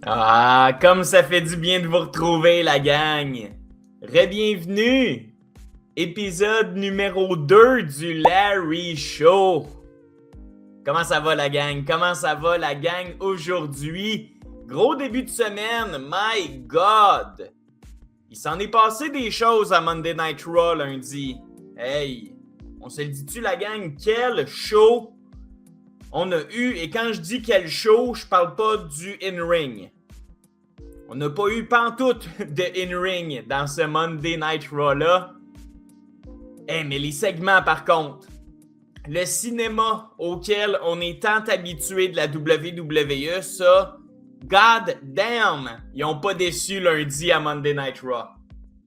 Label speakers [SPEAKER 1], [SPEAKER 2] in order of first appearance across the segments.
[SPEAKER 1] Ah, comme ça fait du bien de vous retrouver, la gang! Re-bienvenue! Épisode numéro 2 du Larry Show. Comment ça va, la gang? Comment ça va, la gang, aujourd'hui? Gros début de semaine, my God! Il s'en est passé des choses à Monday Night Raw lundi. Hey, on se le dit-tu, la gang? Quel show on a eu, et quand je dis quel show, je parle pas du in-ring. On n'a pas eu pantoute de in-ring dans ce Monday Night Raw-là. Mais les segments, par contre, le cinéma auquel on est tant habitué de la WWE, ça, god damn, ils ont pas déçu lundi à Monday Night Raw.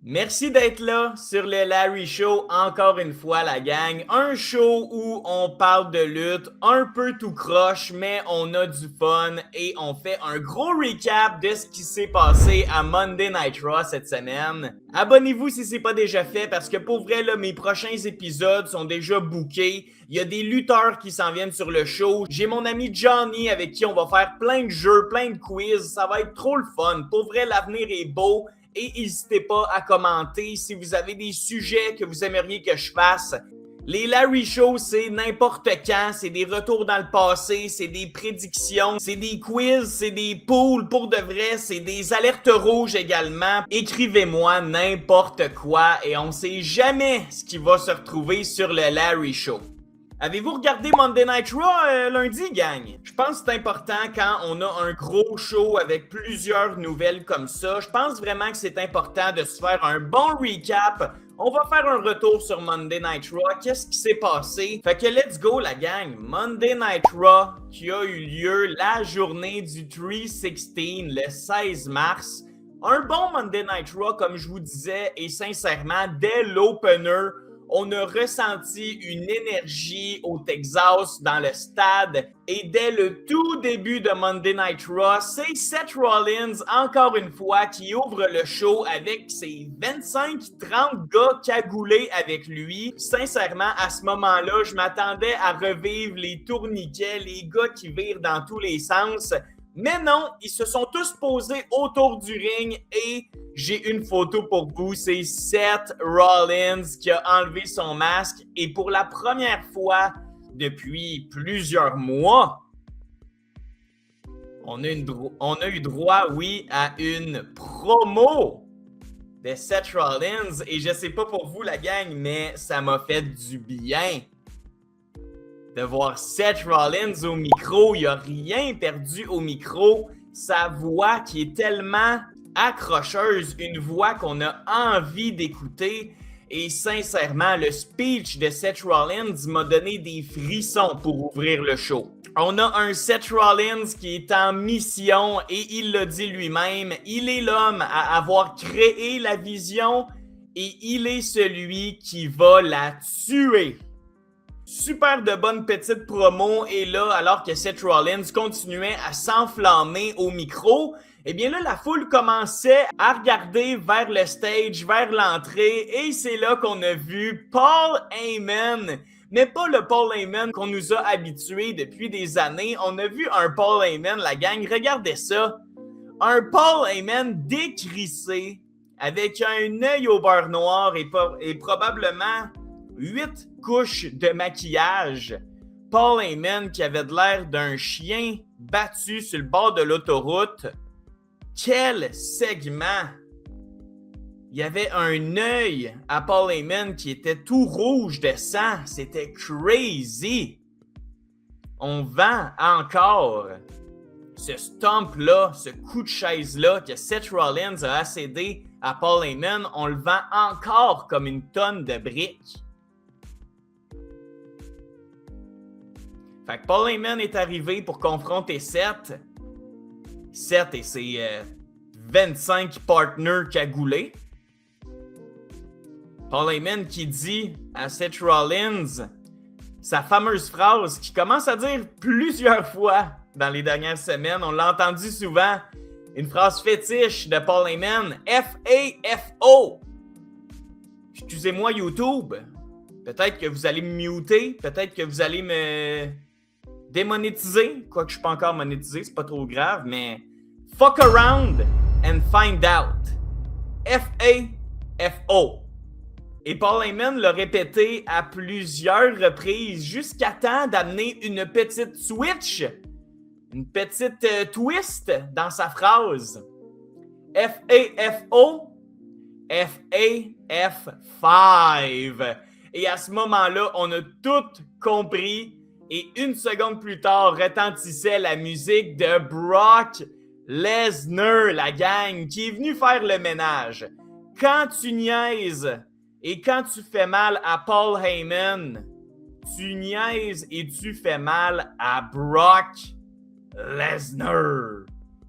[SPEAKER 1] Merci d'être là sur le Larry Show, encore une fois, la gang. Un show où on parle de lutte, un peu tout croche, mais on a du fun et on fait un gros recap de ce qui s'est passé à Monday Night Raw cette semaine. Abonnez-vous si c'est pas déjà fait, parce que pour vrai, là, mes prochains épisodes sont déjà bookés. Il y a des lutteurs qui s'en viennent sur le show. J'ai mon ami Johnny avec qui on va faire plein de jeux, plein de quiz. Ça va être trop le fun. Pour vrai, l'avenir est beau. Et n'hésitez pas à commenter si vous avez des sujets que vous aimeriez que je fasse. Les Larry Show, c'est n'importe quand, c'est des retours dans le passé, c'est des prédictions, c'est des quiz, c'est des poules pour de vrai, c'est des alertes rouges également. Écrivez-moi n'importe quoi et on sait jamais ce qui va se retrouver sur le Larry Show. Avez-vous regardé Monday Night Raw lundi, gang? Je pense que c'est important quand on a un gros show avec plusieurs nouvelles comme ça. Je pense vraiment que c'est important de se faire un bon recap. On va faire un retour sur Monday Night Raw. Qu'est-ce qui s'est passé? Fait que let's go, la gang. Monday Night Raw qui a eu lieu la journée du 316, le 16 mars. Un bon Monday Night Raw, comme je vous disais, et sincèrement, dès l'opener, on a ressenti une énergie au Texas dans le stade. Et dès le tout début de Monday Night Raw, c'est Seth Rollins, encore une fois, qui ouvre le show avec ses 25-30 gars cagoulés avec lui. Sincèrement, à ce moment-là, je m'attendais à revivre les tourniquets, les gars qui virent dans tous les sens. Mais non, ils se sont tous posés autour du ring et j'ai une photo pour vous. C'est Seth Rollins qui a enlevé son masque et pour la première fois depuis plusieurs mois, on a eu droit, oui, à une promo de Seth Rollins et je sais pas pour vous, la gang, mais ça m'a fait du bien de voir Seth Rollins au micro. Il n'a rien perdu au micro. Sa voix qui est tellement accrocheuse, une voix qu'on a envie d'écouter. Et sincèrement, le speech de Seth Rollins m'a donné des frissons pour ouvrir le show. On a un Seth Rollins qui est en mission et il l'a dit lui-même. Il est l'homme à avoir créé la vision et il est celui qui va la tuer. Super de bonne petite promo et là, alors que Seth Rollins continuait à s'enflammer au micro, eh bien là, la foule commençait à regarder vers le stage, vers l'entrée et c'est là qu'on a vu Paul Heyman. Mais pas le Paul Heyman qu'on nous a habitués depuis des années. On a vu un Paul Heyman, la gang, regardez ça. Un Paul Heyman décrissé, avec un œil au beurre noir et probablement 8 couches de maquillage. Paul Heyman qui avait de l'air d'un chien battu sur le bord de l'autoroute. Quel segment! Il y avait un œil à Paul Heyman qui était tout rouge de sang. C'était crazy! On vend encore ce stomp-là, ce coup de chaise-là que Seth Rollins a accédé à Paul Heyman. On le vend encore comme une tonne de briques. Fait que Paul Heyman est arrivé pour confronter Seth. Seth et ses 25 partners cagoulés. Paul Heyman qui dit à Seth Rollins sa fameuse phrase qu'il commence à dire plusieurs fois dans les dernières semaines. On l'a entendu souvent. Une phrase fétiche de Paul Heyman. F-A-F-O. Excusez-moi YouTube. Peut-être que vous allez me muter. Peut-être que vous allez me démonétiser, quoique je ne suis pas encore monétisé, c'est pas trop grave, mais Fuck around and find out. F-A-F-O. Et Paul Heyman l'a répété à plusieurs reprises jusqu'à temps d'amener une petite switch, une petite twist dans sa phrase. F-A-F-O, F-A-F-5. Et à ce moment-là, on a tout compris. Et une seconde plus tard, retentissait la musique de Brock Lesnar, la gang, qui est venu faire le ménage. Quand tu niaises et quand tu fais mal à Paul Heyman, tu niaises et tu fais mal à Brock Lesnar.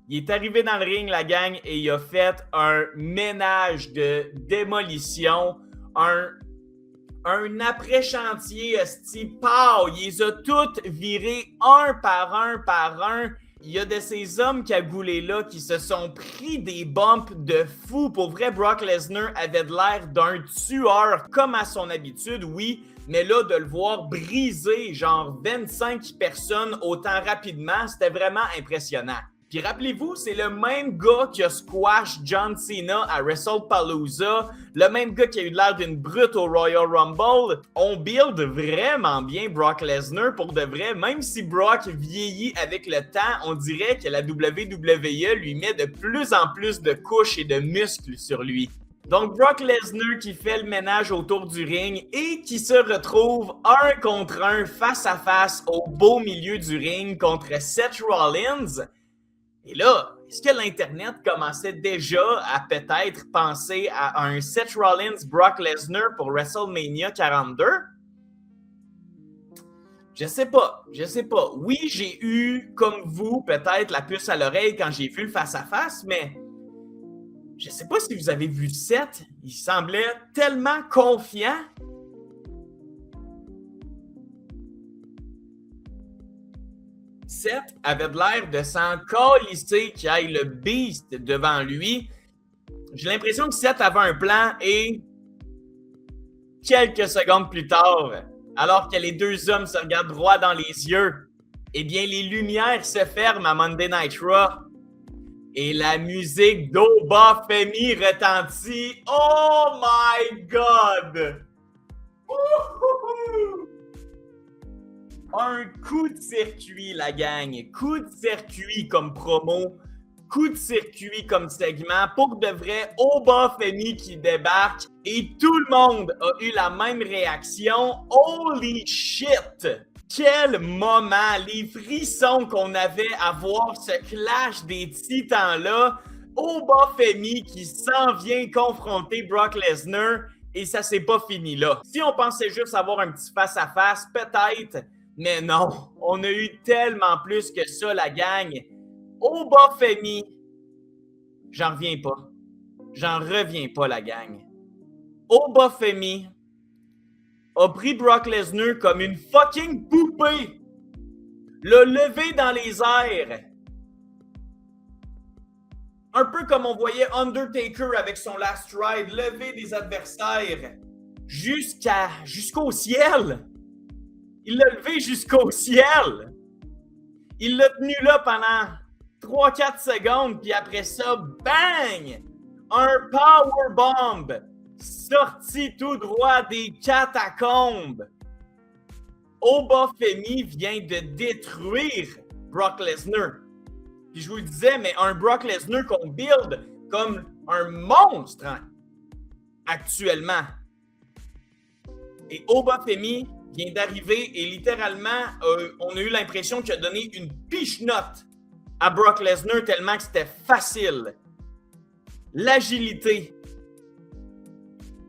[SPEAKER 1] Il est arrivé dans le ring, la gang, et il a fait un ménage de démolition, un après-chantier, pow! Il les a toutes virées un par un. Il y a de ces hommes cagoulés-là qui se sont pris des bumps de fou. Pour vrai, Brock Lesnar avait de l'air d'un tueur, comme à son habitude, oui. Mais là, de le voir briser genre 25 personnes autant rapidement, c'était vraiment impressionnant. Puis rappelez-vous, c'est le même gars qui a squash John Cena à WrestlePalooza, le même gars qui a eu l'air d'une brute au Royal Rumble. On build vraiment bien Brock Lesnar pour de vrai, même si Brock vieillit avec le temps, on dirait que la WWE lui met de plus en plus de couches et de muscles sur lui. Donc Brock Lesnar qui fait le ménage autour du ring et qui se retrouve 1 contre 1 face à face au beau milieu du ring contre Seth Rollins. Et là, est-ce que l'Internet commençait déjà à peut-être penser à un Seth Rollins-Brock Lesnar pour WrestleMania 42? Je sais pas. Oui, j'ai eu, comme vous, peut-être la puce à l'oreille quand j'ai vu le face-à-face, mais je sais pas si vous avez vu Seth. Il semblait tellement confiant. Seth avait de l'air de s'en calisser qu'il aille le beast devant lui. J'ai l'impression que Seth avait un plan et quelques secondes plus tard, alors que les deux hommes se regardent droit dans les yeux, eh bien les lumières se ferment à Monday Night Raw et la musique d'Obafemi retentit. Oh my God! Un coup de circuit, la gang. Coup de circuit comme promo. Coup de circuit comme segment. Pour de vrai, Obafemi qui débarque. Et tout le monde a eu la même réaction. Holy shit! Quel moment! Les frissons qu'on avait à voir ce clash des titans-là. Obafemi qui s'en vient confronter Brock Lesnar. Et ça s'est pas fini là. Si on pensait juste avoir un petit face-à-face, peut-être... Mais non, on a eu tellement plus que ça, la gang. Obafemi, j'en reviens pas, la gang. Obafemi a pris Brock Lesnar comme une fucking poupée. L'a levé dans les airs. Un peu comme on voyait Undertaker avec son Last Ride, lever des adversaires jusqu'au ciel. Il l'a levé jusqu'au ciel. Il l'a tenu là pendant 3-4 secondes, puis après ça, bang! Un powerbomb sorti tout droit des catacombes. Obafemi vient de détruire Brock Lesnar. Puis je vous le disais, mais un Brock Lesnar qu'on build comme un monstre actuellement. Et Obafemi vient d'arriver et littéralement, on a eu l'impression qu'il a donné une piche-note à Brock Lesnar tellement que c'était facile. L'agilité,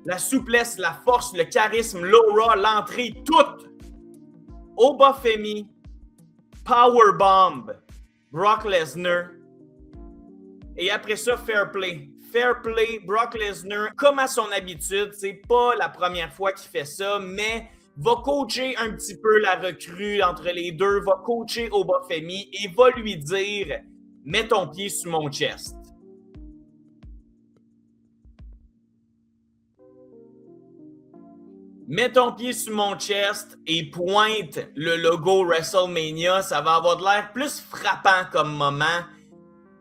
[SPEAKER 1] la souplesse, la force, le charisme, l'aura, l'entrée, tout. Obafemi, powerbomb, Brock Lesnar. Et après ça, fair play. Fair play, Brock Lesnar, comme à son habitude, c'est pas la première fois qu'il fait ça, mais va coacher un petit peu la recrue entre les deux, va coacher Obafemi et va lui dire « Mets ton pied sur mon chest ». Mets ton pied sur mon chest et pointe le logo WrestleMania. Ça va avoir de l'air plus frappant comme moment.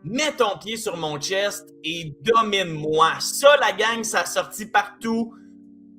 [SPEAKER 1] Mets ton pied sur mon chest et domine-moi. Ça, la gang, ça a sorti partout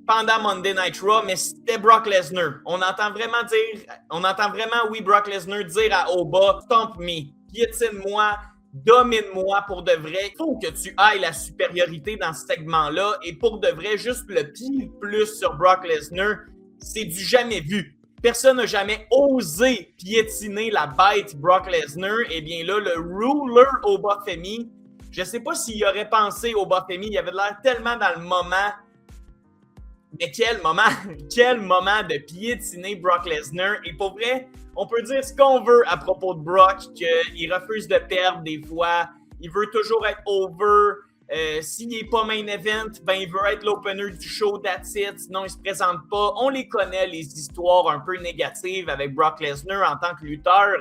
[SPEAKER 1] pendant Monday Night Raw, mais c'était Brock Lesnar. On entend vraiment, oui, Brock Lesnar dire à Oba, stomp me, piétine-moi, domine-moi pour de vrai. Il faut que tu ailles la supériorité dans ce segment-là. Et pour de vrai, juste le pied plus sur Brock Lesnar, c'est du jamais vu. Personne n'a jamais osé piétiner la bête Brock Lesnar. Eh bien là, le ruler Oba Femi, je sais pas s'il aurait pensé Oba Femi, il avait l'air tellement dans le moment. Mais quel moment de piétiner Brock Lesnar. Et pour vrai, on peut dire ce qu'on veut à propos de Brock, qu'il refuse de perdre des fois. Il veut toujours être over. S'il n'est pas main event, ben il veut être l'opener du show, that's it. Sinon, il ne se présente pas. On les connaît, les histoires un peu négatives avec Brock Lesnar en tant que lutteur.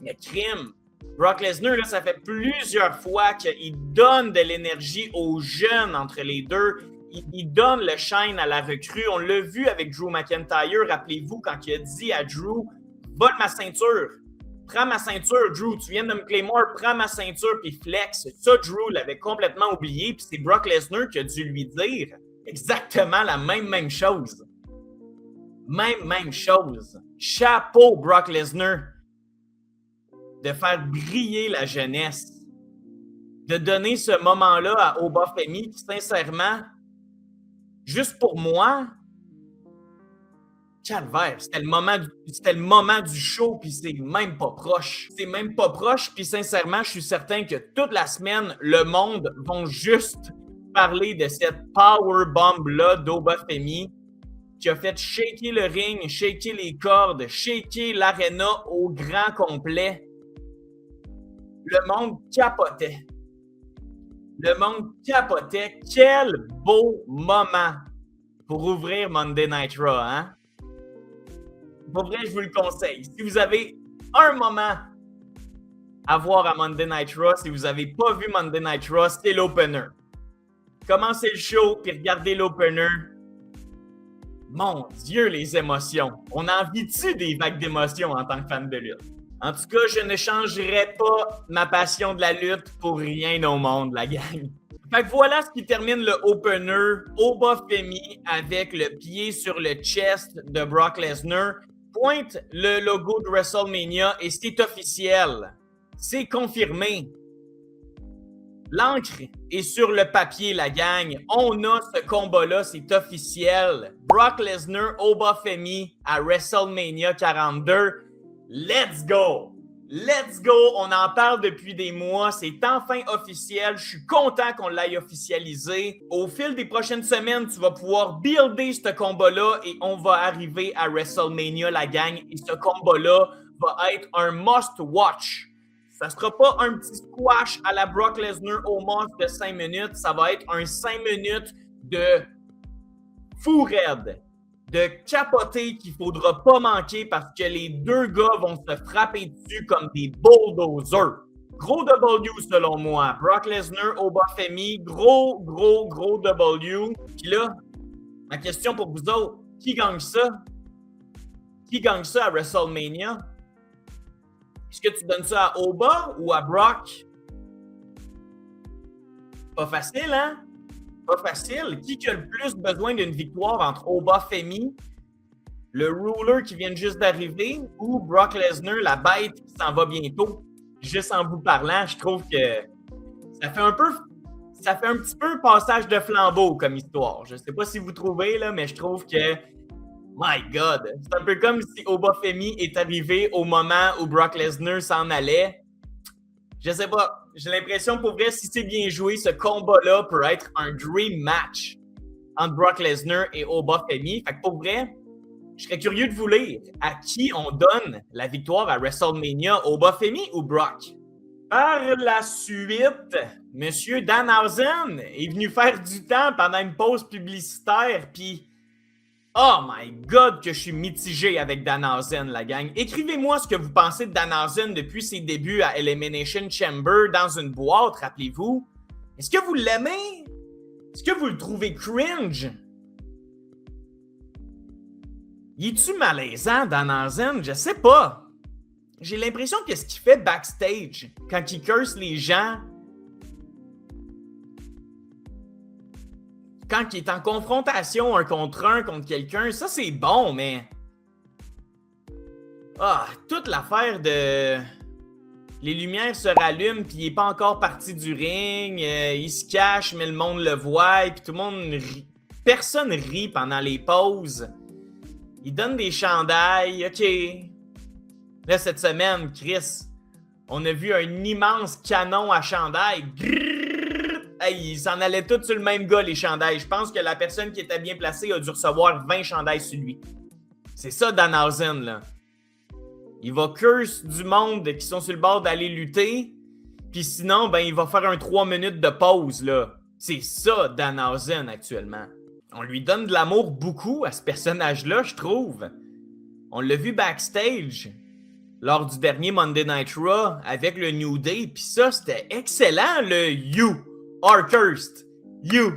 [SPEAKER 1] Mais crime, Brock Lesnar, là, ça fait plusieurs fois qu'il donne de l'énergie aux jeunes entre les deux. Il donne le shine à la recrue. On l'a vu avec Drew McIntyre. Rappelez-vous, quand il a dit à Drew, vole ma ceinture. Prends ma ceinture, Drew. Tu viens de me Claymore, prends ma ceinture puis flex. Ça, Drew l'avait complètement oublié. Puis c'est Brock Lesnar qui a dû lui dire exactement la même chose. Même chose. Chapeau, Brock Lesnar, de faire briller la jeunesse. De donner ce moment-là à Oba Femi qui, sincèrement, juste pour moi, calvaire, c'était le moment du show, puis c'est même pas proche. C'est même pas proche, puis sincèrement, je suis certain que toute la semaine, le monde va juste parler de cette powerbomb-là d'Oba Femi qui a fait shaker le ring, shaker les cordes, shaker l'aréna au grand complet. Le monde capotait. Le monde capotait. Quel beau moment pour ouvrir Monday Night Raw, hein? Pour vrai, je vous le conseille. Si vous avez un moment à voir à Monday Night Raw, si vous n'avez pas vu Monday Night Raw, c'est l'opener. Commencez le show, puis regardez l'opener. Mon Dieu, les émotions. On en vit-tu des vagues d'émotions en tant que fan de lutte? En tout cas, je ne changerai pas ma passion de la lutte pour rien au monde, la gang. Fait que voilà ce qui termine le opener. Oba Femi avec le pied sur le chest de Brock Lesnar pointe le logo de WrestleMania et c'est officiel. C'est confirmé. L'encre est sur le papier, la gang. On a ce combat-là, c'est officiel. Brock Lesnar, Oba Femi à WrestleMania 42. Let's go! Let's go! On en parle depuis des mois. C'est enfin officiel. Je suis content qu'on l'aille officialisé. Au fil des prochaines semaines, tu vas pouvoir builder ce combat-là et on va arriver à WrestleMania, la gang. Et ce combat-là va être un must-watch. Ça sera pas un petit squash à la Brock Lesnar au must de 5 minutes. Ça va être un 5 minutes de fou raide, de capoter qu'il faudra pas manquer parce que les deux gars vont se frapper dessus comme des bulldozers. Gros W selon moi. Brock Lesnar, Oba Femi, gros W. Puis là, ma question pour vous autres, qui gagne ça? Qui gagne ça à WrestleMania? Est-ce que tu donnes ça à Oba ou à Brock? Pas facile, hein? Pas facile. Qui a le plus besoin d'une victoire entre Oba Femi, le ruler qui vient juste d'arriver, ou Brock Lesnar, la bête qui s'en va bientôt? Juste en vous parlant, je trouve que ça fait un petit peu passage de flambeau comme histoire. Je sais pas si vous trouvez, là, mais je trouve que my God! C'est un peu comme si Oba Femi est arrivé au moment où Brock Lesnar s'en allait. Je sais pas. J'ai l'impression, pour vrai, si c'est bien joué, ce combat-là peut être un dream match entre Brock Lesnar et Oba Femi. Fait que pour vrai, je serais curieux de vous lire. À qui on donne la victoire à WrestleMania, Oba Femi ou Brock? Par la suite, Monsieur Danhausen est venu faire du temps pendant une pause publicitaire, puis oh my God, que je suis mitigé avec Danhausen, la gang. Écrivez-moi ce que vous pensez de Danhausen depuis ses débuts à Elimination Chamber dans une boîte, rappelez-vous. Est-ce que vous l'aimez? Est-ce que vous le trouvez cringe? Y est-tu malaisant, Danhausen? Je sais pas. j'ai l'impression que ce qu'il fait backstage, quand il curse les gens, quand il est en confrontation un contre quelqu'un, ça c'est bon, mais... toute l'affaire de... Les lumières se rallument, puis il est pas encore parti du ring, il se cache, mais le monde le voit, puis tout le monde rit. Personne rit pendant les pauses. Il donne des chandails, ok. Là, cette semaine, Chris, on a vu un immense canon à chandail. Hey, ils s'en allaient tous sur le même gars, les chandails. Je pense que la personne qui était bien placée a dû recevoir 20 chandails sur lui. C'est ça, Danhausen, là. Il va curse du monde qui sont sur le bord d'aller lutter. Puis sinon, ben, il va faire un 3 minutes de pause, là. C'est ça, Danhausen, actuellement. On lui donne de l'amour beaucoup à ce personnage-là, je trouve. On l'a vu backstage lors du dernier Monday Night Raw avec le New Day. Puis ça, c'était excellent, le You are cursed. You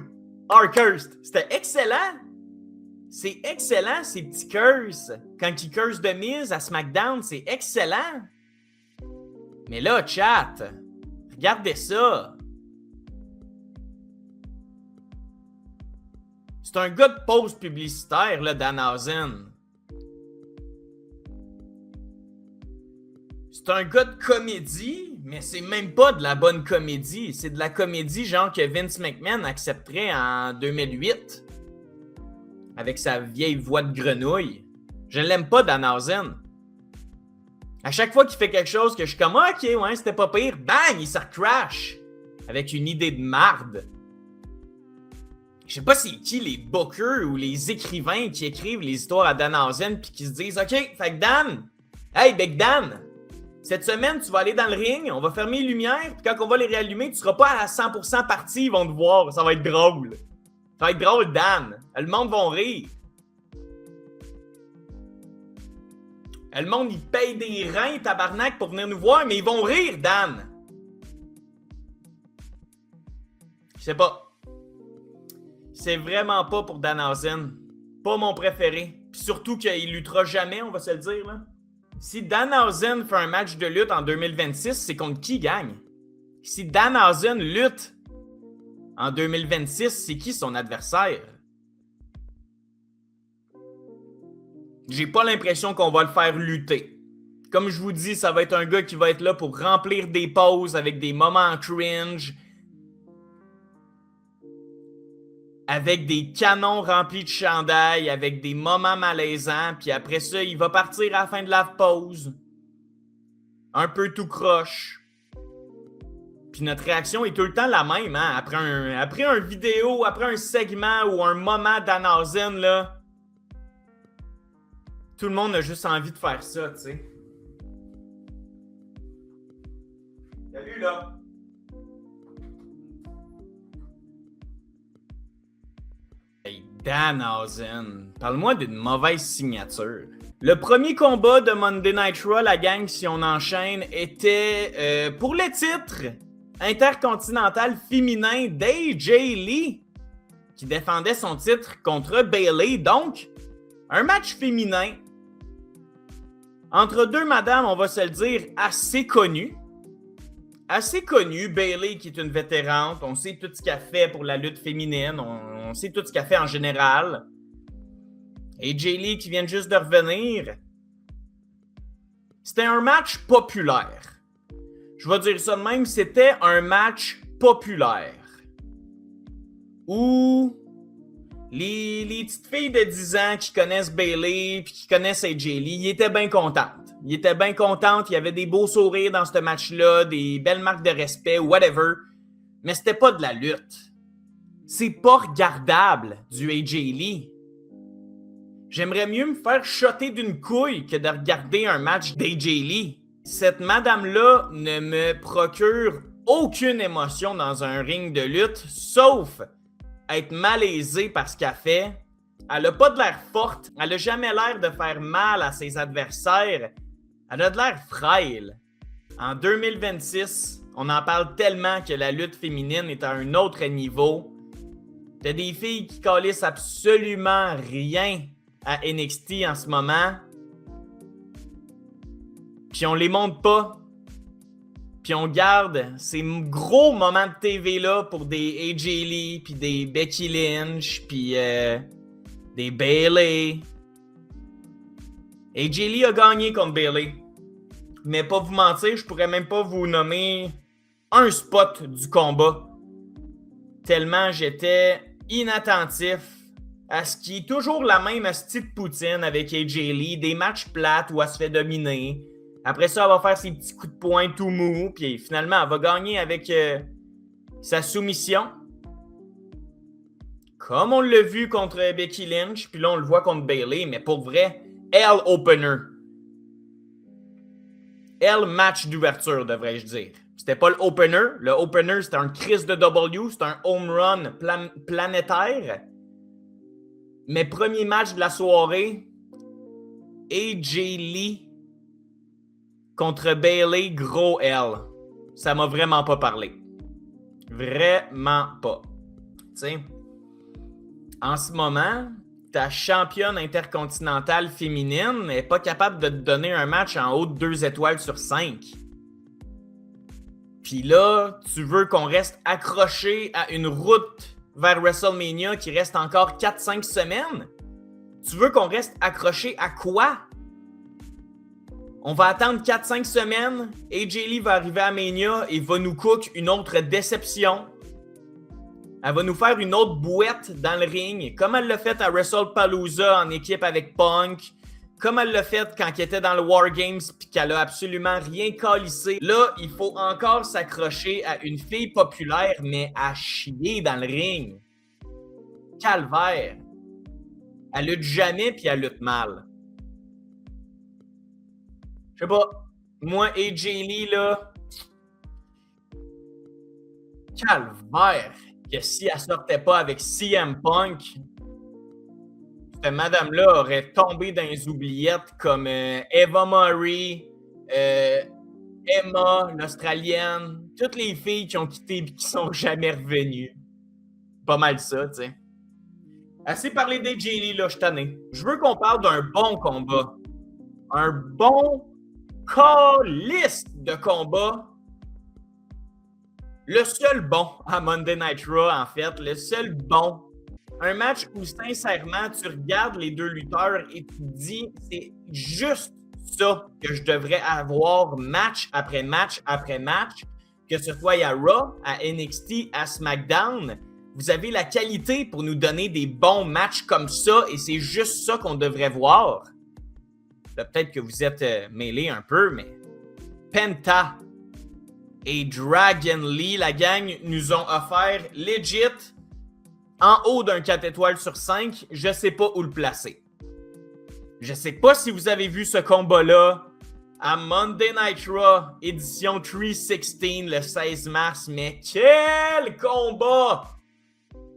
[SPEAKER 1] are cursed. C'était excellent. C'est excellent, ces petits curses. Quand il curse de Miz à SmackDown, c'est excellent. Mais là, chat, regardez ça. C'est un gars de pause publicitaire, là, Danhausen. C'est un gars de comédie, mais c'est même pas de la bonne comédie. C'est de la comédie genre que Vince McMahon accepterait en 2008. Avec sa vieille voix de grenouille. Je l'aime pas, Danhausen. À chaque fois qu'il fait quelque chose que je suis comme ok, ouais, c'était pas pire, bang, il se recrash. Avec une idée de marde. Je sais pas c'est qui les bookers ou les écrivains qui écrivent les histoires à Danhausen puis qui se disent ok, fait que Dan, hey Big Dan, cette semaine tu vas aller dans le ring, on va fermer les lumières, puis quand on va les réallumer, tu seras pas à 100% parti, ils vont te voir, ça va être drôle. Ça va être drôle, Dan. Le monde va rire. Le monde, il paye des reins, tabarnak, pour venir nous voir, mais ils vont rire, Dan. Je sais pas. C'est vraiment pas pour Danhausen. Pas mon préféré. Puis surtout qu'il luttera jamais, on va se le dire, là. Si Danhausen fait un match de lutte en 2026, c'est contre qui gagne? Si Danhausen lutte en 2026, c'est qui son adversaire? J'ai pas l'impression qu'on va le faire lutter. Comme je vous dis, ça va être un gars qui va être là pour remplir des pauses avec des moments cringe, avec des canons remplis de chandail, avec des moments malaisants, puis après ça, il va partir à la fin de la pause. Un peu tout croche. Puis notre réaction est tout le temps la même, hein? Après un vidéo, après un segment ou un moment Danhausen, là, tout le monde a juste envie de faire ça, tu sais. Salut, là! Hey, Danhausen, parle-moi d'une mauvaise signature. Le premier combat de Monday Night Raw, la gang, si on enchaîne, était pour le titre intercontinental féminin d'AJ Lee, qui défendait son titre contre Bayley. Donc, un match féminin entre deux madames, on va se le dire, assez connues. Assez connues. Bayley, qui est une vétérante, on sait tout ce qu'elle fait pour la lutte féminine, on sait tout ce qu'elle fait en général. AJ Lee, qui vient juste de revenir. C'était un match populaire. Je vais dire ça de même, c'était un match populaire. Où les petites filles de 10 ans qui connaissent Bayley et qui connaissent AJ Lee, ils étaient bien contentes. Ils étaient bien contentes, il y avait des beaux sourires dans ce match-là, des belles marques de respect, whatever. Mais c'était pas de la lutte. C'est pas regardable, du AJ Lee. J'aimerais mieux me faire shotter d'une couille que de regarder un match d'AJ Lee. Cette madame-là ne me procure aucune émotion dans un ring de lutte, sauf être malaisée par ce qu'elle fait. Elle a pas de l'air forte, elle a jamais l'air de faire mal à ses adversaires. Elle a de l'air frêle. En 2026, on en parle tellement que la lutte féminine est à un autre niveau. T'as des filles qui calissent absolument rien à NXT en ce moment. puis on les montre pas. Puis on garde ces gros moments de TV-là pour des AJ Lee, puis des Becky Lynch, puis des Bayley. AJ Lee a gagné contre Bayley. Mais pas vous mentir, je pourrais même pas vous nommer un spot du combat. Tellement j'étais inattentif à ce qui est toujours la même hostie de poutine avec AJ Lee. Des matchs plates où elle se fait dominer. Après ça, elle va faire ses petits coups de poing tout mou. Puis finalement, elle va gagner avec sa soumission. Comme on l'a vu contre Becky Lynch. Puis là, on le voit contre Bayley. Mais pour vrai, elle opener. Elle match d'ouverture, devrais-je dire. C'était pas le opener. Le opener, c'était un Chris de W. C'était un home run planétaire. Mais premier match de la soirée, AJ Lee contre Bayley, gros L. Ça m'a vraiment pas parlé. Vraiment pas. Tu sais, en ce moment, ta championne intercontinentale féminine n'est pas capable de te donner un match en haut de 2 étoiles sur 5. Puis là, tu veux qu'on reste accroché à une route vers WrestleMania qui reste encore 4-5 semaines? Tu veux qu'on reste accroché à quoi? On va attendre 4-5 semaines, AJ Lee va arriver à Mania et va nous cook une autre déception. Elle va nous faire une autre bouette dans le ring, comme elle l'a fait à WrestlePalooza en équipe avec Punk, comme elle l'a fait quand elle était dans le War Games puis qu'elle a absolument rien calissé. Là, il faut encore s'accrocher à une fille populaire, mais à chier dans le ring. Calvaire. Elle lutte jamais puis elle lutte mal. Je sais pas. Moi, AJ Lee, là. Calvaire. Que si elle sortait pas avec CM Punk, cette madame-là aurait tombé dans les oubliettes comme Eva Marie, Emma, l'Australienne, toutes les filles qui ont quitté et qui sont jamais revenues. Pas mal ça, tu sais. Assez parlé d'AJ Lee, là, je suis tanné. Je veux qu'on parle d'un bon combat. Un bon calice de combat. Le seul bon à Monday Night Raw, en fait. Le seul bon. Un match où, sincèrement, tu regardes les deux lutteurs et tu te dis, c'est juste ça que je devrais avoir match après match après match. Que ce soit à Raw, à NXT, à SmackDown. Vous avez la qualité pour nous donner des bons matchs comme ça et c'est juste ça qu'on devrait voir. Peut-être que vous êtes mêlés un peu, mais Penta et Dragon Lee, la gang, nous ont offert legit en haut d'un 4 étoiles sur 5. Je sais pas où le placer. Je sais pas si vous avez vu ce combat-là à Monday Night Raw, édition 316 le 16 mars, mais quel combat!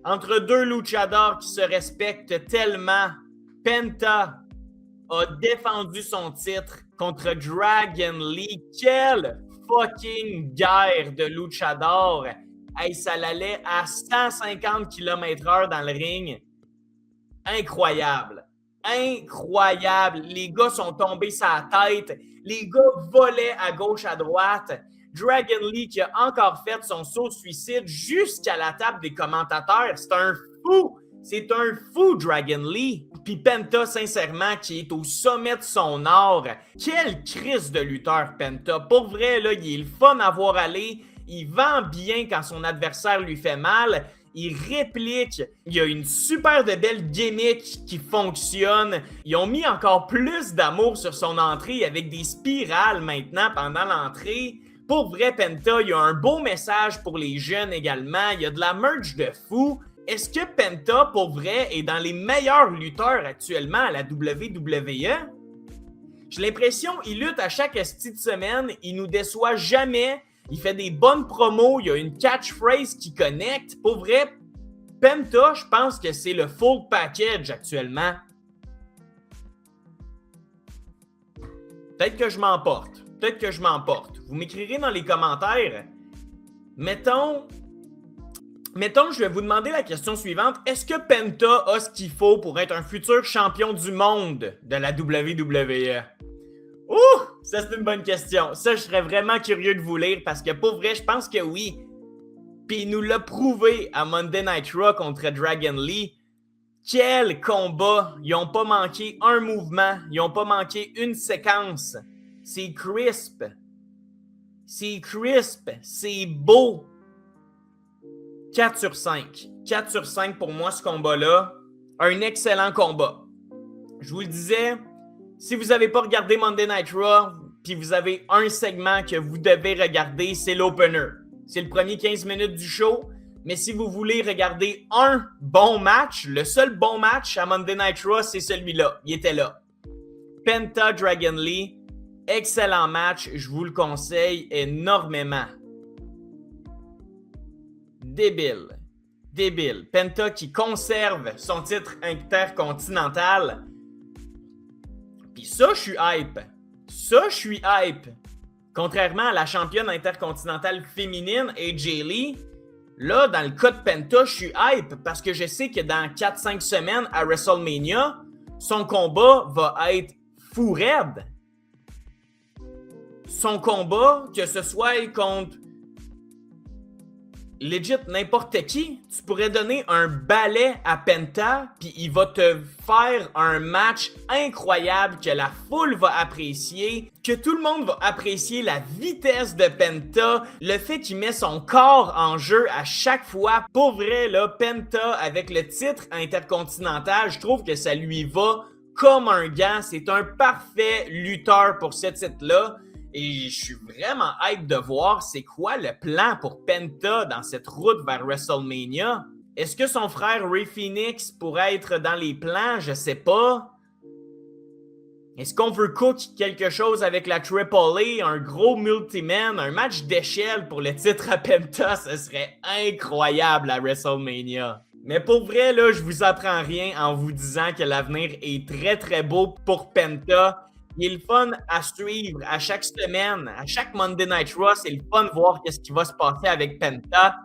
[SPEAKER 1] Entre deux luchadors qui se respectent tellement. Penta a défendu son titre contre Dragon Lee. Quelle fucking guerre de luchador! Hey, ça l'allait à 150 km/h dans le ring. Incroyable! Incroyable! Les gars sont tombés sur la tête. Les gars volaient à gauche, à droite. Dragon Lee qui a encore fait son saut suicide jusqu'à la table des commentateurs. C'est un fou! C'est un fou, Dragon Lee! Puis Penta, sincèrement, qui est au sommet de son art. Quelle crise de lutteur, Penta! Pour vrai, là, il est le fun à voir aller. Il vend bien quand son adversaire lui fait mal. Il réplique. Il y a une super de belle gimmick qui fonctionne. Ils ont mis encore plus d'amour sur son entrée avec des spirales maintenant pendant l'entrée. Pour vrai, Penta, il y a un beau message pour les jeunes également. Il y a de la merch de fou. Est-ce que Penta, pour vrai, est dans les meilleurs lutteurs actuellement à la WWE? J'ai l'impression qu'il lutte à chaque esti de semaine. Il nous déçoit jamais. Il fait des bonnes promos. Il y a une catchphrase qui connecte. Pour vrai, Penta, je pense que c'est le full package actuellement. Peut-être que je m'emporte. Peut-être que je m'emporte. Vous m'écrirez dans les commentaires. Mettons, je vais vous demander la question suivante. Est-ce que Penta a ce qu'il faut pour être un futur champion du monde de la WWE? Ouh! Ça, c'est une bonne question. Ça, je serais vraiment curieux de vous lire parce que pour vrai, je pense que oui. Puis il nous l'a prouvé à Monday Night Raw contre Dragon Lee. Quel combat! Ils n'ont pas manqué un mouvement. Ils n'ont pas manqué une séquence. C'est crisp. C'est crisp. C'est beau. 4 sur 5. 4 sur 5 pour moi, ce combat-là. Un excellent combat. Je vous le disais, si vous n'avez pas regardé Monday Night Raw, puis vous avez un segment que vous devez regarder, c'est l'opener. C'est le premier 15 minutes du show. Mais si vous voulez regarder un bon match, le seul bon match à Monday Night Raw, c'est celui-là. Il était là. Penta Dragon Lee, excellent match. Je vous le conseille énormément. Débile. Débile. Penta qui conserve son titre intercontinental. Puis ça, je suis hype. Ça, je suis hype. Contrairement à la championne intercontinentale féminine, AJ Lee, là, dans le cas de Penta, je suis hype parce que je sais que dans 4-5 semaines à WrestleMania, son combat va être fou raide. Son combat, que ce soit contre legit n'importe qui, tu pourrais donner un balai à Penta, puis il va te faire un match incroyable que la foule va apprécier, que tout le monde va apprécier la vitesse de Penta, le fait qu'il met son corps en jeu à chaque fois. Pour vrai, là, Penta, avec le titre intercontinental, je trouve que ça lui va comme un gant. C'est un parfait lutteur pour ce titre-là. Et je suis vraiment hype de voir c'est quoi le plan pour Penta dans cette route vers WrestleMania. Est-ce que son frère Rey Fénix pourrait être dans les plans? Je sais pas. Est-ce qu'on veut cook quelque chose avec la Triple A, un gros multi-man, un match d'échelle pour le titre à Penta? Ce serait incroyable à WrestleMania. Mais pour vrai, là, je vous apprends rien en vous disant que l'avenir est très très beau pour Penta. Il est le fun à suivre à chaque semaine, à chaque Monday Night Raw. C'est le fun de voir qu'est-ce qui va se passer avec Penta.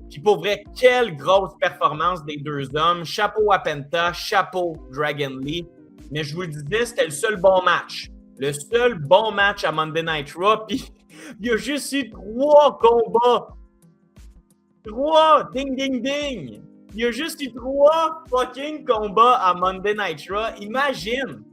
[SPEAKER 1] Puis pour vrai, quelle grosse performance des deux hommes. Chapeau à Penta, chapeau Dragon Lee. Mais je vous le disais, c'était le seul bon match. Le seul bon match à Monday Night Raw. Puis il y a juste eu 3 combats. 3! Ding, ding, ding! Il y a juste eu 3 fucking combats à Monday Night Raw. Imagine!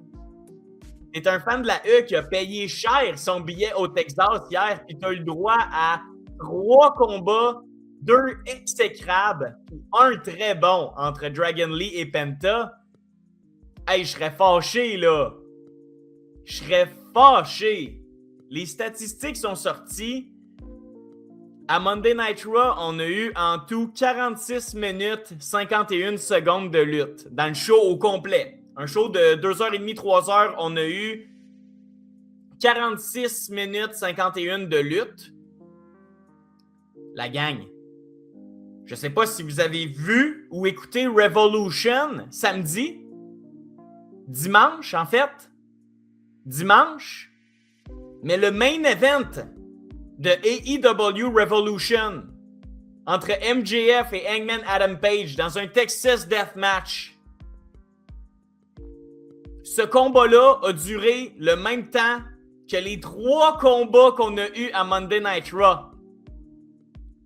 [SPEAKER 1] T'es un fan de la E qui a payé cher son billet au Texas hier, puis t'as eu le droit à 3 combats, 2 exécrables, un très bon entre Dragon Lee et Penta. Hey, je serais fâché, là. Je serais fâché. Les statistiques sont sorties. À Monday Night Raw, on a eu en tout 46 minutes 51 secondes de lutte dans le show au complet. Un show de 2h30, 3h, on a eu 46 minutes 51 de lutte. La gang. Je sais pas si vous avez vu ou écouté Revolution samedi. Dimanche, en fait. Dimanche. Mais le main event de AEW Revolution entre MJF et Hangman Adam Page dans un Texas Deathmatch. Ce combat-là a duré le même temps que les 3 combats qu'on a eus à Monday Night Raw.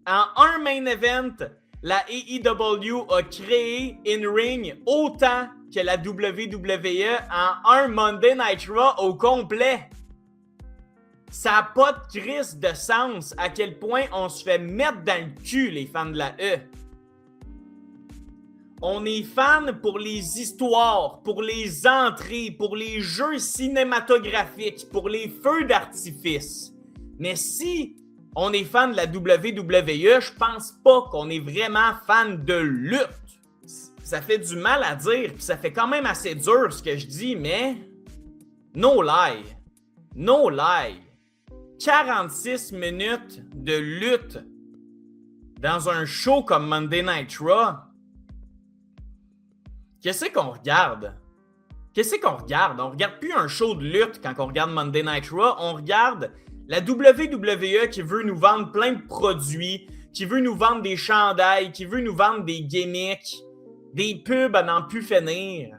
[SPEAKER 1] En un main event, la AEW a créé in-ring autant que la WWE en un Monday Night Raw au complet. Ça n'a pas de crise de sens à quel point on se fait mettre dans le cul, les fans de la E. On est fan pour les histoires, pour les entrées, pour les jeux cinématographiques, pour les feux d'artifice. Mais si on est fan de la WWE, je pense pas qu'on est vraiment fan de lutte. Ça fait du mal à dire, puis ça fait quand même assez dur ce que je dis, mais no lie. No lie. 46 minutes de lutte dans un show comme Monday Night Raw. Qu'est-ce qu'on regarde? Qu'est-ce qu'on regarde? On regarde plus un show de lutte quand on regarde Monday Night Raw. On regarde la WWE qui veut nous vendre plein de produits, qui veut nous vendre des chandails, qui veut nous vendre des gimmicks, des pubs à n'en plus finir.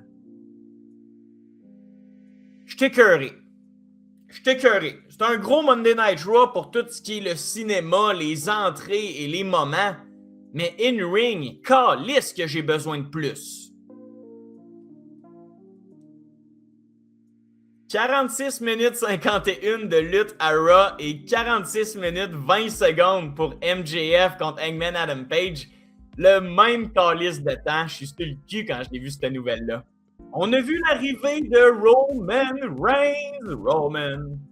[SPEAKER 1] Je t'ai écœuré. Je t'ai écœuré. C'est un gros Monday Night Raw pour tout ce qui est le cinéma, les entrées et les moments. Mais in-ring, calisse que j'ai besoin de plus. 46 minutes 51 de lutte à Raw et 46 minutes 20 secondes pour MJF contre Hangman Adam Page. Le même calice de temps. Je suis sur le cul quand j'ai vu cette nouvelle-là. On a vu l'arrivée de Roman Reigns.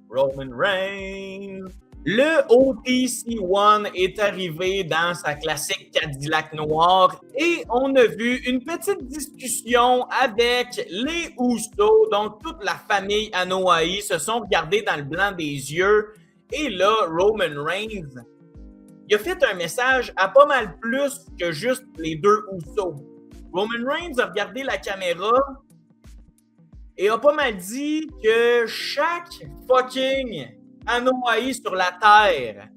[SPEAKER 1] Roman Reigns. Le OPC1 est arrivé dans sa classique Cadillac noir et on a vu une petite discussion avec les Usos, donc toute la famille Anoa'i se sont regardés dans le blanc des yeux et là, Roman Reigns, il a fait un message à pas mal plus que juste les deux Usos. Roman Reigns a regardé la caméra et a pas mal dit que chaque fucking Anoa'i sur la Terre,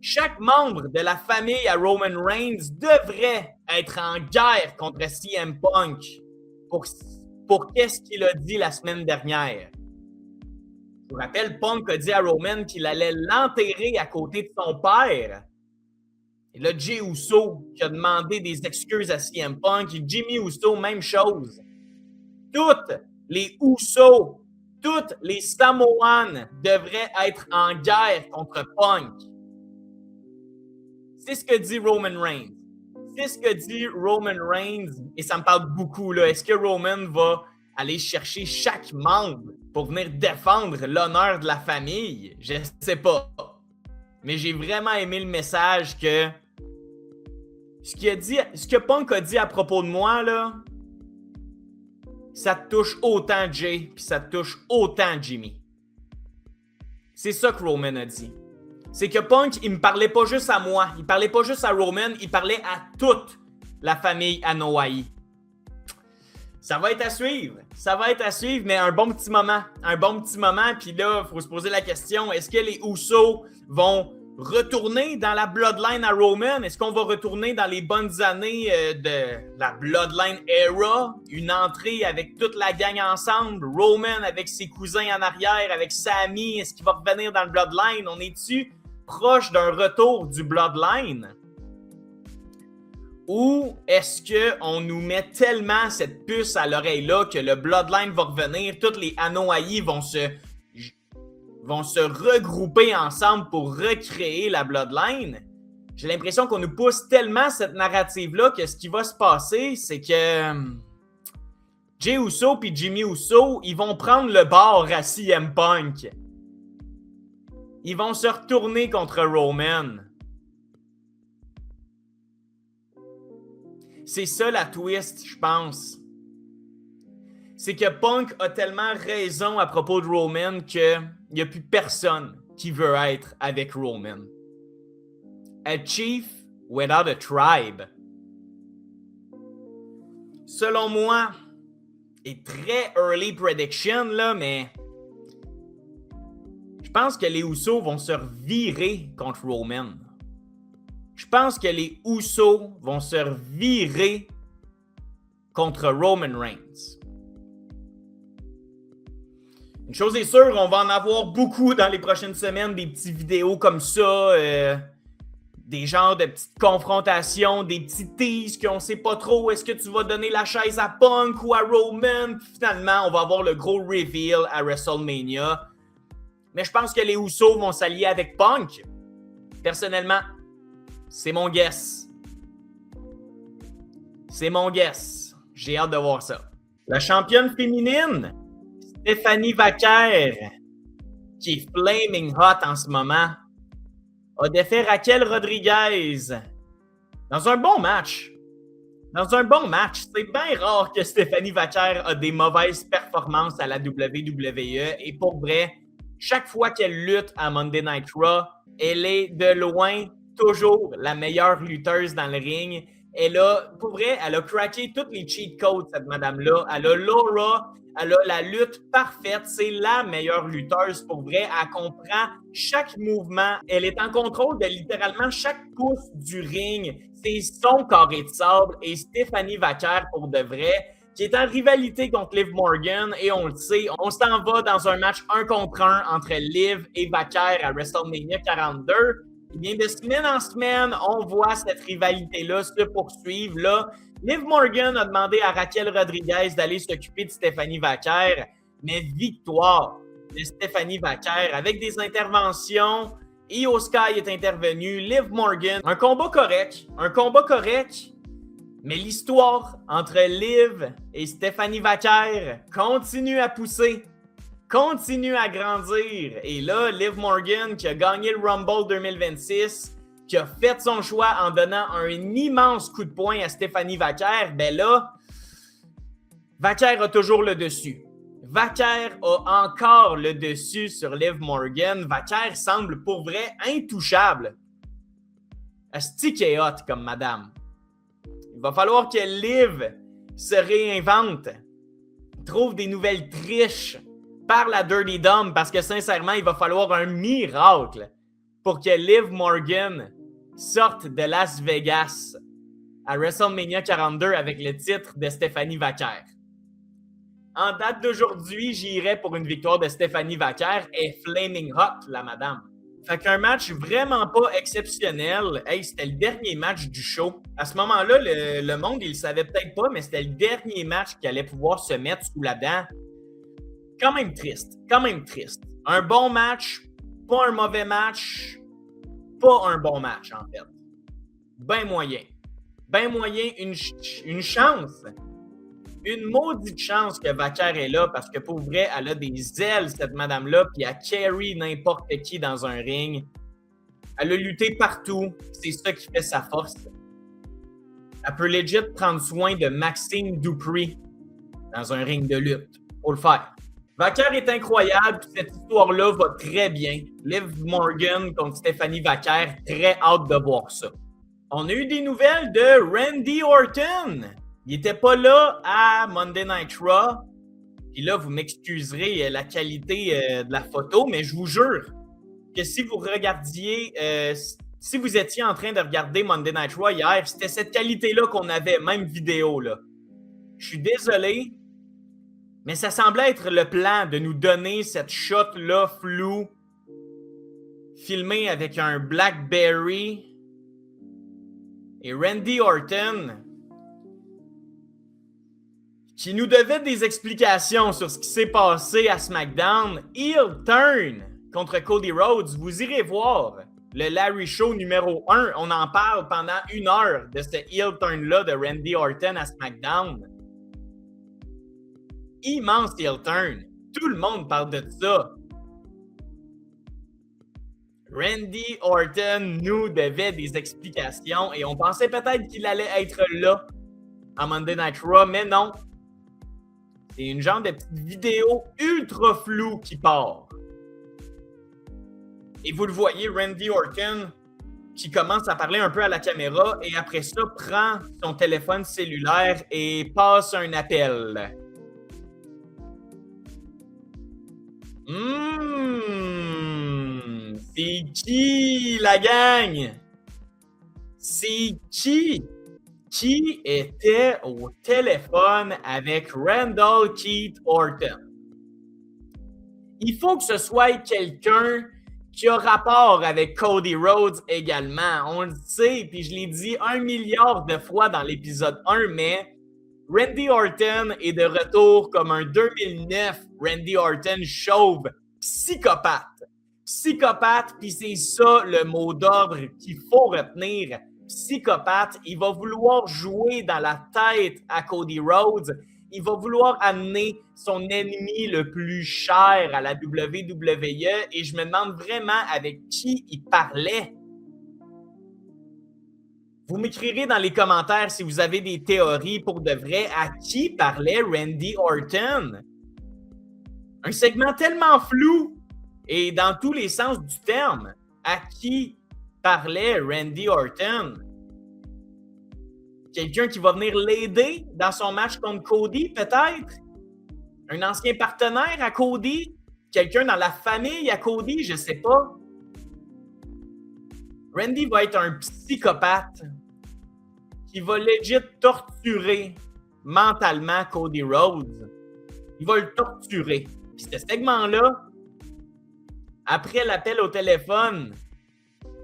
[SPEAKER 1] chaque membre de la famille à Roman Reigns devrait être en guerre contre CM Punk pour qu'est-ce qu'il a dit la semaine dernière. Je vous rappelle, Punk a dit à Roman qu'il allait l'enterrer à côté de son père. Et là, Jey Uso qui a demandé des excuses à CM Punk, et Jimmy Uso, même chose. Toutes les Usos, toutes les Samoans devraient être en guerre contre Punk. C'est ce que dit Roman Reigns. C'est ce que dit Roman Reigns et ça me parle beaucoup. Là. Est-ce que Roman va aller chercher chaque membre pour venir défendre l'honneur de la famille? Je ne sais pas. Mais j'ai vraiment aimé le message que ce que Punk a dit à propos de moi, là, ça te touche autant Jay, puis ça te touche autant Jimmy. C'est ça que Roman a dit. C'est que Punk, il me parlait pas juste à moi, il parlait pas juste à Roman, il parlait à toute la famille Anoa'i. Ça va être à suivre, mais un bon petit moment. Puis là, il faut se poser la question, est-ce que les Usos vont retourner dans la Bloodline à Roman? Est-ce qu'on va retourner dans les bonnes années de la Bloodline Era? Une entrée avec toute la gang ensemble? Roman avec ses cousins en arrière, avec Sami, est-ce qu'il va revenir dans le Bloodline? On est-tu proche d'un retour du Bloodline? Ou est-ce qu'on nous met tellement cette puce à l'oreille-là que le Bloodline va revenir, tous les Anoa'i vont se regrouper ensemble pour recréer la Bloodline? J'ai l'impression qu'on nous pousse tellement cette narrative-là que ce qui va se passer, c'est que Jey Uso et Jimmy Uso, ils vont prendre le bord à CM Punk. Ils vont se retourner contre Roman. C'est ça la twist, je pense. C'est que Punk a tellement raison à propos de Roman qu'il n'y a plus personne qui veut être avec Roman. A chief without a tribe. Selon moi, et très early prediction, là, mais je pense que les Usos vont se revirer contre Roman. Je pense que les Usos vont se revirer contre Roman Reigns. Une chose est sûre, on va en avoir beaucoup dans les prochaines semaines, des petites vidéos comme ça, des genres de petites confrontations, des petits teases qu'on sait pas trop, est-ce que tu vas donner la chaise à Punk ou à Roman? Puis finalement, on va avoir le gros reveal à WrestleMania. Mais je pense que les Usos vont s'allier avec Punk. Personnellement, c'est mon guess. J'ai hâte de voir ça. La championne féminine, Stephanie Vaquer, qui est flaming hot en ce moment, a défait Raquel Rodriguez dans un bon match. C'est bien rare que Stephanie Vaquer a des mauvaises performances à la WWE. Et pour vrai, chaque fois qu'elle lutte à Monday Night Raw, elle est de loin toujours la meilleure lutteuse dans le ring. Pour vrai, elle a craqué tous les cheat codes, cette madame-là. Elle a l'aura, elle a la lutte parfaite. C'est la meilleure lutteuse. Pour vrai, elle comprend chaque mouvement. Elle est en contrôle de littéralement chaque pouce du ring. C'est son carré de sable. Et Stephanie Vaquer, pour de vrai, qui est en rivalité contre Liv Morgan, et on le sait, on s'en va dans un match 1 contre 1 entre Liv et Vaquer à WrestleMania 42. Et bien, de semaine en semaine, on voit cette rivalité-là se poursuivre. Là, Liv Morgan a demandé à Raquel Rodriguez d'aller s'occuper de Stephanie Vaquer, mais victoire de Stephanie Vaquer avec des interventions. Io Sky est intervenu, Liv Morgan. Un combat correct, mais l'histoire entre Liv et Stephanie Vaquer continue à pousser, continue à grandir. Et là, Liv Morgan, qui a gagné le Rumble 2026, qui a fait son choix en donnant un immense coup de poing à Stephanie Vaquer, ben là, Vaquer a toujours le dessus. Vaquer a encore le dessus sur Liv Morgan. Vaquer semble pour vrai intouchable. Asti qu'elle est hot comme madame. Il va falloir que Liv se réinvente, trouve des nouvelles triches par la Dirty Dom, parce que sincèrement, il va falloir un miracle pour que Liv Morgan sorte de Las Vegas à WrestleMania 42 avec le titre de Stephanie Vaquer. En date d'aujourd'hui, j'irais pour une victoire de Stephanie Vaquer et Flaming Hot, la madame. Fait qu'un match vraiment pas exceptionnel. Hey, c'était le dernier match du show. À ce moment-là, le monde, il le savait peut-être pas, mais c'était le dernier match qui allait pouvoir se mettre sous la dent. Quand même triste. Un bon match, pas un mauvais match, pas un bon match, en fait. Ben moyen, une chance. Une maudite chance que Vaquer est là, parce que pour vrai, elle a des ailes, cette madame-là, puis elle carry n'importe qui dans un ring. Elle a lutté partout, c'est ça qui fait sa force. Elle peut legit prendre soin de Maxine Dupri dans un ring de lutte. Faut le faire. Vaquer est incroyable, puis cette histoire-là va très bien. Liv Morgan contre Stephanie Vaquer, très hâte de voir ça. On a eu des nouvelles de Randy Orton. Il n'était pas là à Monday Night Raw. Puis là, vous m'excuserez la qualité de la photo, mais je vous jure que si vous regardiez, si vous étiez en train de regarder Monday Night Raw hier, c'était cette qualité-là qu'on avait, même vidéo, là. Je suis désolé, mais ça semblait être le plan de nous donner cette shot-là floue, filmée avec un Blackberry. Et Randy Orton, qui nous devait des explications sur ce qui s'est passé à SmackDown, heel turn contre Cody Rhodes. Vous irez voir le Larry Show numéro 1. On en parle pendant 1 heure de ce heel turn-là de Randy Orton à SmackDown. Immense heel turn. Tout le monde parle de ça. Randy Orton nous devait des explications et on pensait peut-être qu'il allait être là à Monday Night Raw, mais non. C'est une genre de petite vidéo ultra floue qui part. Et vous le voyez, Randy Orton qui commence à parler un peu à la caméra et après ça prend son téléphone cellulaire et passe un appel. C'est qui la gang? C'est qui? Qui était au téléphone avec Randall Keith Orton? Il faut que ce soit quelqu'un qui a rapport avec Cody Rhodes également. On le sait, puis je l'ai dit 1 milliard de fois dans l'épisode 1, mais Randy Orton est de retour comme un 2009 Randy Orton chauve, psychopathe. Psychopathe, puis c'est ça le mot d'ordre qu'il faut retenir. Psychopathe, il va vouloir jouer dans la tête à Cody Rhodes. Il va vouloir amener son ennemi le plus cher à la WWE et je me demande vraiment avec qui il parlait. Vous m'écrirez dans les commentaires si vous avez des théories pour de vrai. À qui parlait Randy Orton? Un segment tellement flou et dans tous les sens du terme. À qui parlait Randy Orton? Quelqu'un qui va venir l'aider dans son match contre Cody, peut-être? Un ancien partenaire à Cody? Quelqu'un dans la famille à Cody? Je sais pas. Randy va être un psychopathe qui va legit torturer mentalement Cody Rhodes. Il va le torturer. Puis ce segment-là, après l'appel au téléphone,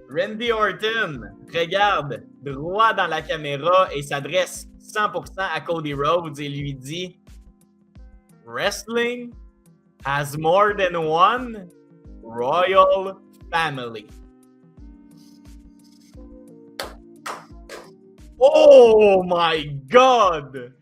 [SPEAKER 1] Randy Orton regarde droit dans la caméra et s'adresse 100% à Cody Rhodes et lui dit « Wrestling has more than one royal family. » Oh my God!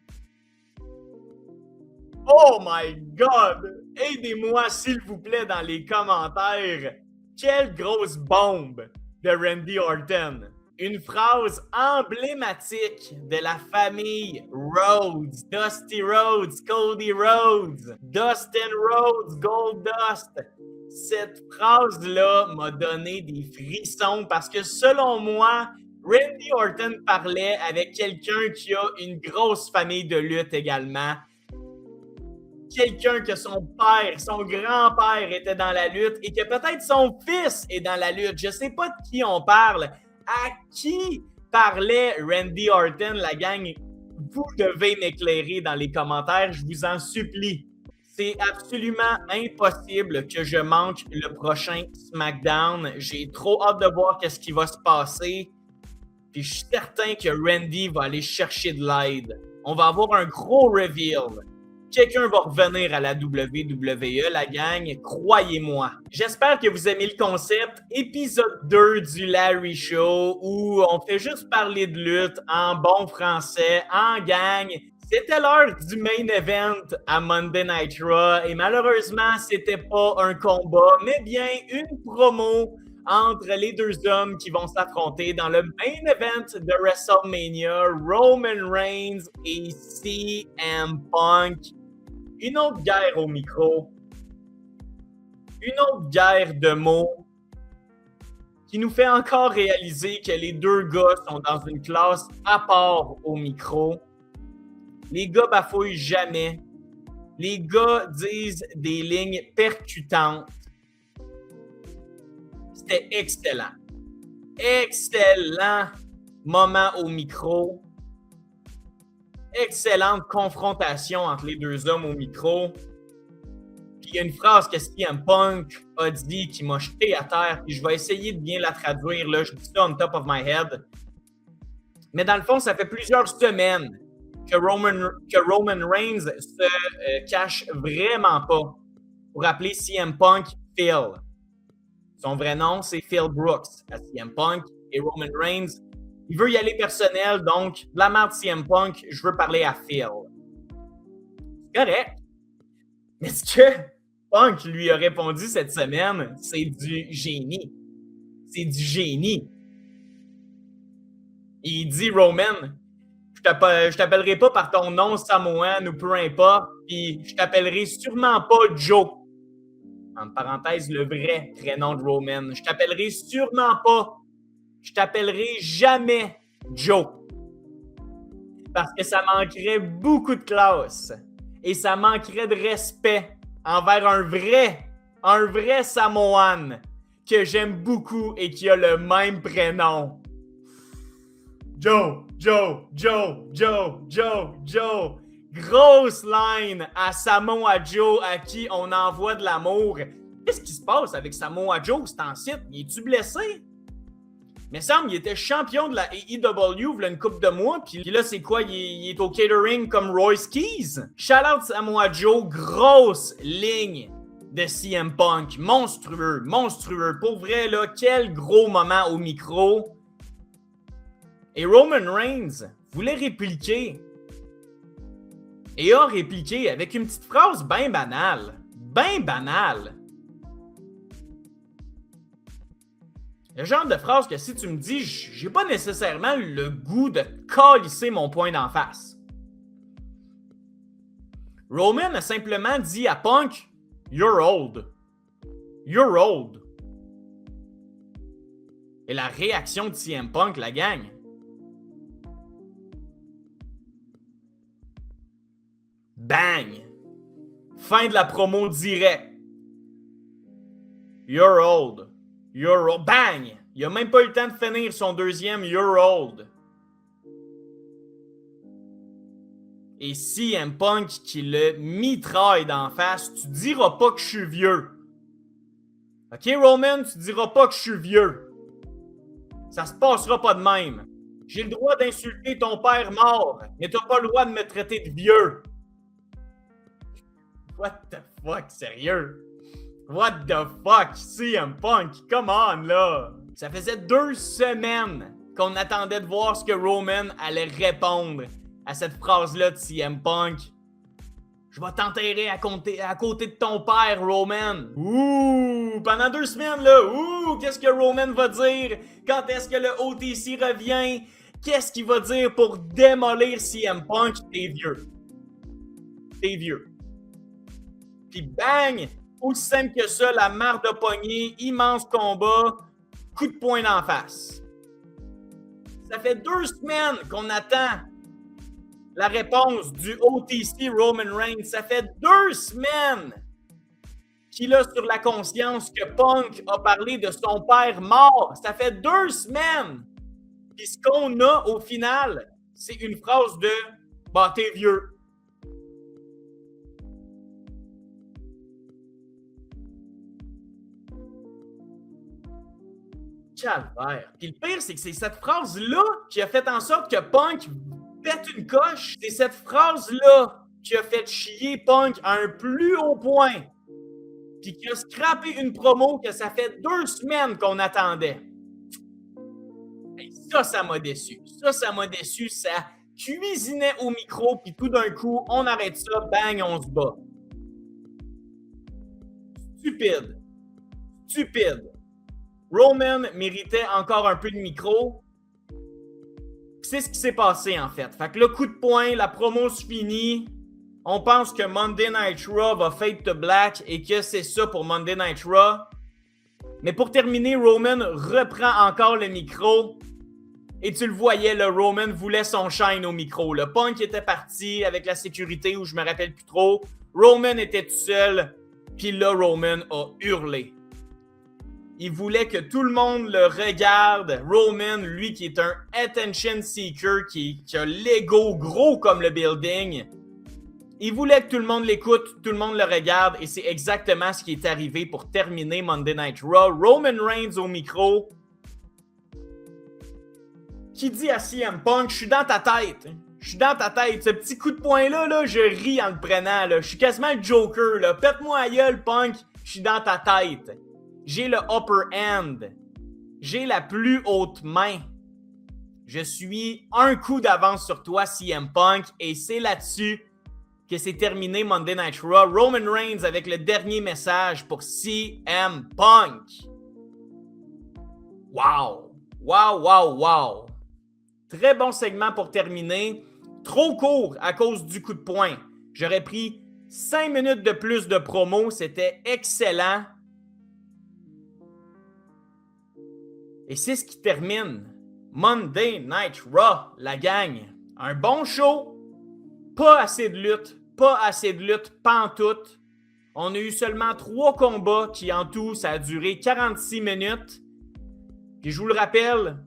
[SPEAKER 1] Oh my God! Aidez-moi s'il vous plaît dans les commentaires. Quelle grosse bombe de Randy Orton. Une phrase emblématique de la famille Rhodes. Dusty Rhodes, Cody Rhodes, Dustin Rhodes, Goldust. Cette phrase-là m'a donné des frissons parce que selon moi, Randy Orton parlait avec quelqu'un qui a une grosse famille de lutte également. Quelqu'un que son père, son grand-père était dans la lutte et que peut-être son fils est dans la lutte. Je sais pas de qui on parle. À qui parlait Randy Orton, la gang? Vous devez m'éclairer dans les commentaires, je vous en supplie. C'est absolument impossible que je manque le prochain SmackDown. J'ai trop hâte de voir qu'est-ce qui va se passer. Puis je suis certain que Randy va aller chercher de l'aide. On va avoir un gros reveal. Quelqu'un va revenir à la WWE, la gang, croyez-moi. J'espère que vous aimez le concept. Épisode 2 du Larry Show, où on fait juste parler de lutte en bon français, en gang. C'était l'heure du main event à Monday Night Raw, et malheureusement, c'était pas un combat, mais bien une promo entre les deux hommes qui vont s'affronter dans le main event de WrestleMania, Roman Reigns et CM Punk. Une autre guerre au micro, une autre guerre de mots qui nous fait encore réaliser que les deux gars sont dans une classe à part au micro. Les gars bafouillent jamais. Les gars disent des lignes percutantes. C'était excellent. Excellent moment au micro. Excellente confrontation entre les deux hommes au micro. Puis il y a une phrase que CM Punk a dit qui m'a jeté à terre. Puis je vais essayer de bien la traduire. Là. Je dis ça on top of my head. Mais dans le fond, ça fait plusieurs semaines que Roman Reigns se cache vraiment pas pour appeler CM Punk Phil. Son vrai nom, c'est Phil Brooks à CM Punk. Et Roman Reigns, il veut y aller personnel, donc de la merde CM Punk, je veux parler à Phil. C'est correct. Mais ce que Punk lui a répondu cette semaine, c'est du génie. C'est du génie. Il dit, Roman, je t'appellerai pas par ton nom samoan ou peu importe, puis je t'appellerai sûrement pas Joe. En parenthèse, le vrai prénom de Roman. Je t'appellerai sûrement pas. Je t'appellerai jamais Joe. Parce que ça manquerait beaucoup de classe. Et ça manquerait de respect envers un vrai Samoan que j'aime beaucoup et qui a le même prénom. Joe. Grosse line à Samoa Joe à qui on envoie de l'amour. Qu'est-ce qui se passe avec Samoa Joe, ce temps-ci? Il est-tu blessé? Mais semble qu'il était champion de la AEW il y a une couple de mois, puis là, c'est quoi? Il est au catering comme Royce Keys? Shout out Samoa Joe, grosse ligne de CM Punk. Monstrueux. Pour vrai, là, quel gros moment au micro. Et Roman Reigns voulait répliquer. Et a répliqué avec une petite phrase bien banale. Le genre de phrase que si tu me dis, j'ai pas nécessairement le goût de calisser mon poing d'en face. Roman a simplement dit à Punk, You're old. Et la réaction de CM Punk, la gang. Bang! Fin de la promo direct. You're old. Bang! Il a même pas eu le temps de finir son deuxième You're old. Et CM Punk qui le mitraille d'en face, tu diras pas que je suis vieux. Ok, Roman, tu diras pas que je suis vieux. Ça se passera pas de même. J'ai le droit d'insulter ton père mort, mais t'as pas le droit de me traiter de vieux. What the fuck, sérieux? What the fuck, CM Punk? Come on, là! Ça faisait 2 semaines qu'on attendait de voir ce que Roman allait répondre à cette phrase-là de CM Punk. Je vais t'enterrer à côté de ton père, Roman. Ouh! Pendant 2 semaines, là! Ouh! Qu'est-ce que Roman va dire? Quand est-ce que le OTC revient? Qu'est-ce qu'il va dire pour démolir CM Punk? T'es vieux. T'es vieux. Puis bang! Aussi simple que ça, la marre de poignée, immense combat, coup de poing d'en face. Ça fait 2 semaines qu'on attend la réponse du OTC Roman Reigns. Ça fait 2 semaines qu'il a sur la conscience que Punk a parlé de son père mort. Ça fait 2 semaines. Puis ce qu'on a au final, c'est une phrase de « Bah, t'es vieux ». Calvaire. Puis le pire, c'est que c'est cette phrase-là qui a fait en sorte que Punk pète une coche. C'est cette phrase-là qui a fait chier Punk à un plus haut point. Puis qui a scrappé une promo que ça fait 2 semaines qu'on attendait. Et ça m'a déçu. Ça m'a déçu. Ça cuisinait au micro, puis tout d'un coup, on arrête ça, bang, on se bat. Stupide. Stupide. Roman méritait encore un peu de micro. C'est ce qui s'est passé, en fait. Fait que le coup de poing, la promo se finit. On pense que Monday Night Raw va fade to black et que c'est ça pour Monday Night Raw. Mais pour terminer, Roman reprend encore le micro. Et tu le voyais, le Roman voulait son shine au micro. Le Punk était parti avec la sécurité ou je me rappelle plus trop. Roman était tout seul. Puis là, Roman a hurlé. Il voulait que tout le monde le regarde. Roman, lui qui est un attention seeker, qui a l'ego gros comme le building, il voulait que tout le monde l'écoute, tout le monde le regarde, et c'est exactement ce qui est arrivé pour terminer Monday Night Raw. Roman Reigns au micro, qui dit à CM Punk, je suis dans ta tête. Je suis dans ta tête. Ce petit coup de poing-là, là, je ris en le prenant. Là. Je suis quasiment le Joker. Là. Pète-moi à gueule, Punk. Je suis dans ta tête. J'ai le upper hand. J'ai la plus haute main. Je suis un coup d'avance sur toi, CM Punk. Et c'est là-dessus que c'est terminé Monday Night Raw. Roman Reigns avec le dernier message pour CM Punk. Wow! Wow, wow, wow! Très bon segment pour terminer. Trop court à cause du coup de poing. J'aurais pris 5 minutes de plus de promo. C'était excellent. Et c'est ce qui termine Monday Night Raw, la gang. Un bon show. Pas assez de lutte. Pas assez de lutte, pantoute. On a eu seulement 3 combats qui en tout, ça a duré 46 minutes. Puis je vous le rappelle,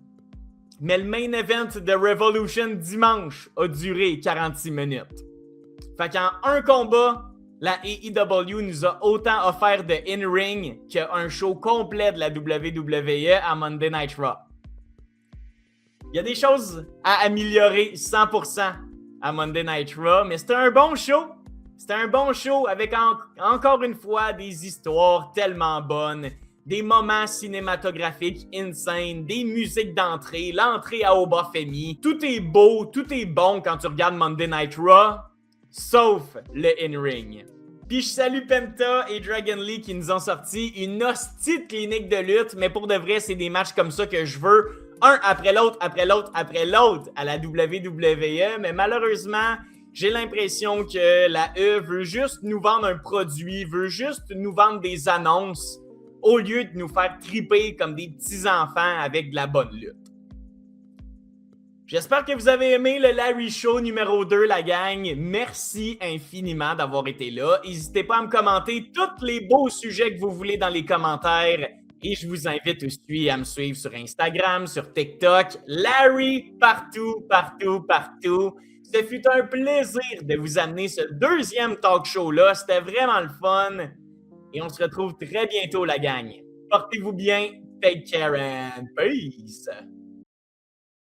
[SPEAKER 1] mais le main event de Revolution dimanche a duré 46 minutes. Fait qu'en un combat, la AEW nous a autant offert de in-ring qu'un show complet de la WWE à Monday Night Raw. Il y a des choses à améliorer 100% à Monday Night Raw, mais c'était un bon show. C'était un bon show avec encore une fois des histoires tellement bonnes, des moments cinématographiques insane, des musiques d'entrée, l'entrée à Obafemi. Tout est beau, tout est bon quand tu regardes Monday Night Raw, sauf le in-ring. Puis je salue Penta et Dragon Lee qui nous ont sorti une hostie de clinique de lutte, mais pour de vrai, c'est des matchs comme ça que je veux, un après l'autre, après l'autre, après l'autre à la WWE, mais malheureusement, j'ai l'impression que la E veut juste nous vendre un produit, veut juste nous vendre des annonces, au lieu de nous faire triper comme des petits-enfants avec de la bonne lutte. J'espère que vous avez aimé le Larry Show numéro 2, la gang. Merci infiniment d'avoir été là. N'hésitez pas à me commenter tous les beaux sujets que vous voulez dans les commentaires. Et je vous invite aussi à me suivre sur Instagram, sur TikTok. Larry, partout, partout, partout. Ce fut un plaisir de vous amener ce deuxième talk show-là. C'était vraiment le fun. Et on se retrouve très bientôt, la gang. Portez-vous bien. Take care and peace.